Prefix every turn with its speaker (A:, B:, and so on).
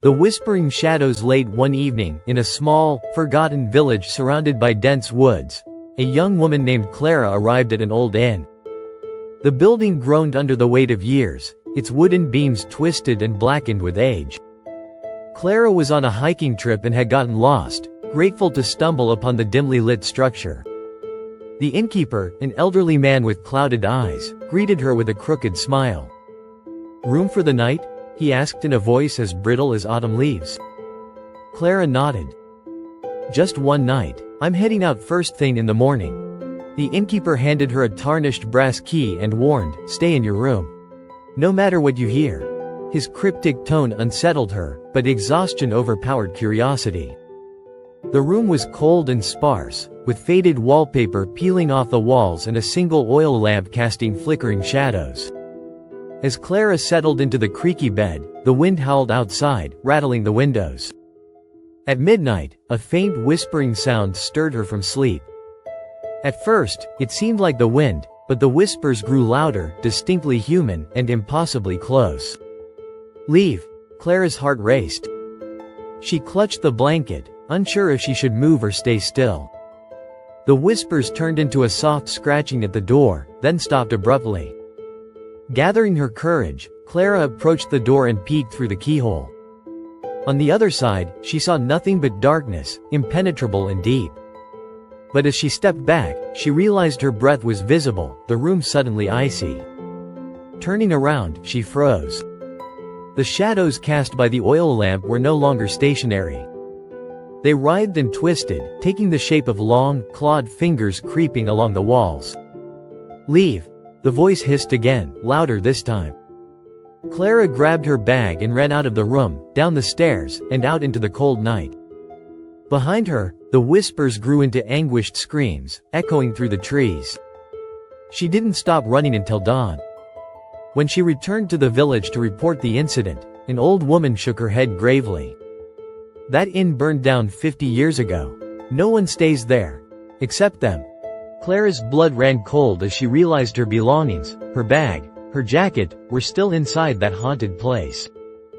A: The whispering shadows. Late one evening, in a small, forgotten village surrounded by dense woods, a young woman named Clara arrived at an old inn. The building groaned under the weight of years, its wooden beams twisted and blackened with age. Clara was on a hiking trip and had gotten lost, grateful to stumble upon the dimly lit structure. The innkeeper, an elderly man with clouded eyes, greeted her with a crooked smile. "Room for the night?" he asked in a voice as brittle as autumn leaves. Clara nodded. "Just one night. I'm heading out first thing in the morning." The innkeeper handed her a tarnished brass key and warned, "Stay in your room. No matter what you hear." His cryptic tone unsettled her, but exhaustion overpowered curiosity. The room was cold and sparse, with faded wallpaper peeling off the walls and a single oil lamp casting flickering shadows. As Clara settled into the creaky bed, the wind howled outside, rattling the windows. At midnight, a faint whispering sound stirred her from sleep. At first, it seemed like the wind, but the whispers grew louder, distinctly human, and impossibly close. "Leave." Clara's heart raced. She clutched the blanket, unsure if she should move or stay still. The whispers turned into a soft scratching at the door, then stopped abruptly. Gathering her courage, Clara approached the door and peeked through the keyhole. On the other side, she saw nothing but darkness, impenetrable and deep. But as she stepped back, she realized her breath was visible, the room suddenly icy. Turning around, she froze. The shadows cast by the oil lamp were no longer stationary. They writhed and twisted, taking the shape of long, clawed fingers creeping along the walls. "Leave." The voice hissed again, louder this time. Clara grabbed her bag and ran out of the room, down the stairs, and out into the cold night. Behind her, the whispers grew into anguished screams, echoing through the trees. She didn't stop running until dawn. When she returned to the village to report the incident, an old woman shook her head gravely. "That inn burned down 50 years ago. No one stays there. Except them." Clara's blood ran cold as she realized her belongings, her bag, her jacket, were still inside that haunted place.